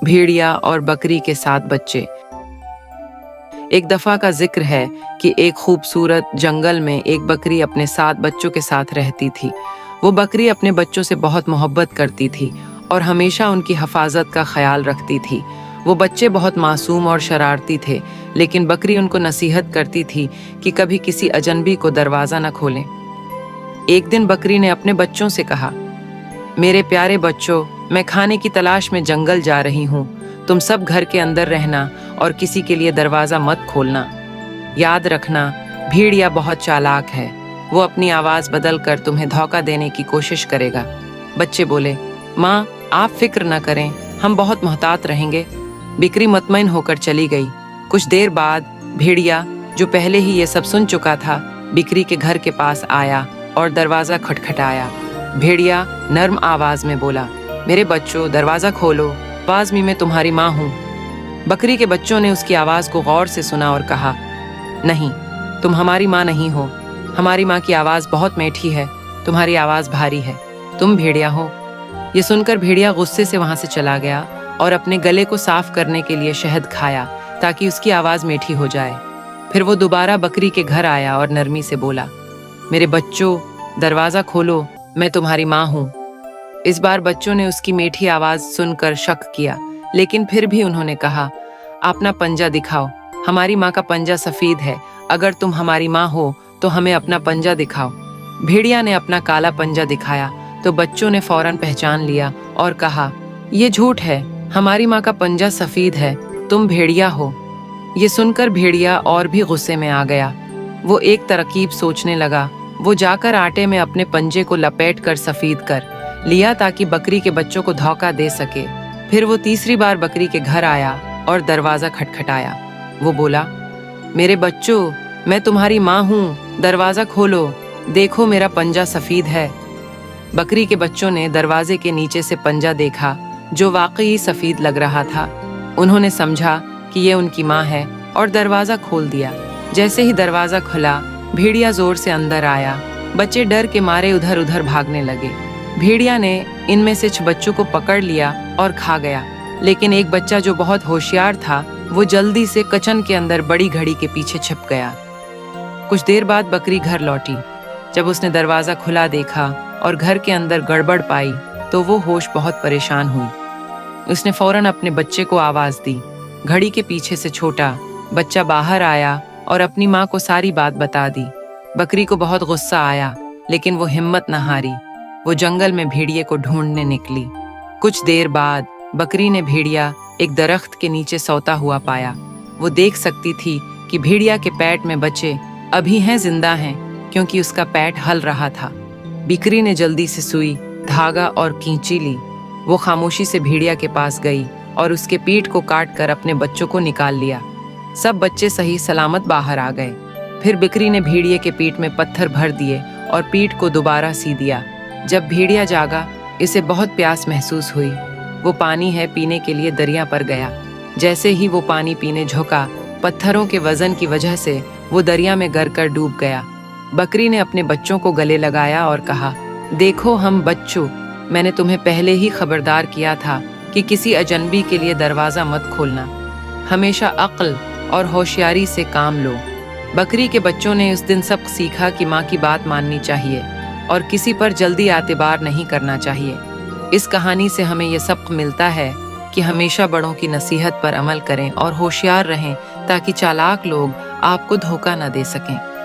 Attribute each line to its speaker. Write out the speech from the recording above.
Speaker 1: भेड़िया और बकरी के 7 बच्चे। एक दफा का जिक्र है कि एक खूबसूरत जंगल में एक बकरी अपने 7 बच्चों के साथ रहती थी। वो बकरी अपने बच्चों से बहुत मोहब्बत करती थी और हमेशा उनकी हिफाजत का ख्याल रखती थी। वो बच्चे बहुत मासूम और शरारती थे, लेकिन बकरी उनको नसीहत करती थी कि कभी किसी अजनबी को दरवाज़ा न खोलें। एक दिन बकरी ने अपने बच्चों से कहा, मेरे प्यारे बच्चों, मैं खाने की तलाश में जंगल जा रही हूँ। तुम सब घर के अंदर रहना और किसी के लिए दरवाज़ा मत खोलना। याद रखना, भेड़िया बहुत चालाक है। वो अपनी आवाज़ बदल कर तुम्हें धोखा देने की कोशिश करेगा। बच्चे बोले, माँ आप फिक्र न करें, हम बहुत मोहतात रहेंगे। बकरी मुतमईन होकर चली गई। कुछ देर बाद भेड़िया, जो पहले ही ये सब सुन चुका था, बकरी के घर के पास आया और दरवाज़ा खटखटाया। भेड़िया नर्म आवाज़ में बोला, मेरे बच्चों दरवाज़ा खोलो, आवाज़ में मैं तुम्हारी माँ हूँ। बकरी के बच्चों ने उसकी आवाज़ को गौर से सुना और कहा, नहीं, तुम हमारी माँ नहीं हो। हमारी माँ की आवाज़ बहुत मीठी है, तुम्हारी आवाज़ भारी है, तुम भेड़िया हो। ये सुनकर भेड़िया गुस्से से वहाँ से चला गया और अपने गले को साफ करने के लिए शहद खाया ताकि उसकी आवाज़ मीठी हो जाए। फिर वो दोबारा बकरी के घर आया और नरमी से बोला, मेरे बच्चों दरवाज़ा खोलो, मैं तुम्हारी माँ हूँ। इस बार बच्चों ने उसकी मीठी आवाज़ सुनकर शक किया, लेकिन फिर भी उन्होंने कहा, अपना पंजा दिखाओ। हमारी माँ का पंजा सफ़ेद है, अगर तुम हमारी माँ हो तो हमें अपना पंजा दिखाओ। भेड़िया ने अपना काला पंजा दिखाया तो बच्चों ने फौरन पहचान लिया और कहा, ये झूठ है, हमारी माँ का पंजा सफ़ेद है, तुम भेड़िया हो। ये सुनकर भेड़िया और भी गुस्से में आ गया। वो एक तरकीब सोचने लगा। वो जाकर आटे में अपने पंजे को लपेट कर सफ़ेद कर लिया ताकि बकरी के बच्चों को धोखा दे सके। फिर वो तीसरी बार बकरी के घर आया और दरवाज़ा खटखटाया। वो बोला, मेरे बच्चों, मैं तुम्हारी माँ हूँ, दरवाज़ा खोलो, देखो मेरा पंजा सफ़ेद है। बकरी के बच्चों ने दरवाजे के नीचे से पंजा देखा जो वाकई सफ़ेद लग रहा था। उन्होंने समझा कि ये उनकी माँ है और दरवाज़ा खोल दिया। जैसे ही दरवाज़ा खुला, भेड़िया ज़ोर से अंदर आया। बच्चे डर के मारे उधर उधर भागने लगे। भेड़िया ने इनमें से 6 बच्चों को पकड़ लिया और खा गया, लेकिन एक बच्चा जो बहुत होशियार था, वो जल्दी से किचन के अंदर बड़ी घड़ी के पीछे छिप गया। कुछ देर बाद बकरी घर लौटी। जब उसने दरवाज़ा खुला देखा और घर के अंदर गड़बड़ पाई तो वो होश बहुत परेशान हुई। उसने फौरन अपने बच्चे को आवाज़ दी। घड़ी के पीछे से छोटा बच्चा बाहर आया और अपनी माँ को सारी बात बता दी। बकरी को बहुत गुस्सा आया, लेकिन वो हिम्मत न हारी। वो जंगल में भेड़िए को ढूंढने निकली। कुछ देर बाद बकरी ने भेड़िया एक दरख्त के नीचे सोता हुआ पाया। वो देख सकती थी कि भेड़िया के पेट में बच्चे अभी हैं, जिंदा हैं, क्योंकि उसका पेट हल रहा था। बकरी ने जल्दी से सुई, धागा और कींची ली। वो खामोशी से भेड़िया के पास गई और उसके पीठ को काट कर अपने बच्चों को निकाल लिया। सब बच्चे सही सलामत बाहर आ गए। फिर बकरी ने भेड़िए के पीठ में पत्थर भर दिए और पीठ को दोबारा सी दिया। जब भेड़िया जागा, इसे बहुत प्यास महसूस हुई। वो पानी है पीने के लिए दरिया पर गया। जैसे ही वो पानी पीने झुका, पत्थरों के वजन की वजह से वो दरिया में गिर कर डूब गया। बकरी ने अपने बच्चों को गले लगाया और कहा, देखो हम बच्चों, मैंने तुम्हें पहले ही खबरदार किया था कि किसी अजनबी के लिए दरवाज़ा मत खोलना। हमेशा अक्ल और होशियारी से काम लो। बकरी के बच्चों ने उस दिन सबक सीखा कि माँ की बात माननी चाहिए और किसी पर जल्दी एतबार नहीं करना चाहिए। इस कहानी से हमें यह सबक मिलता है कि हमेशा बड़ों की नसीहत पर अमल करें और होशियार रहें ताकि चालाक लोग आपको धोखा न दे सकें।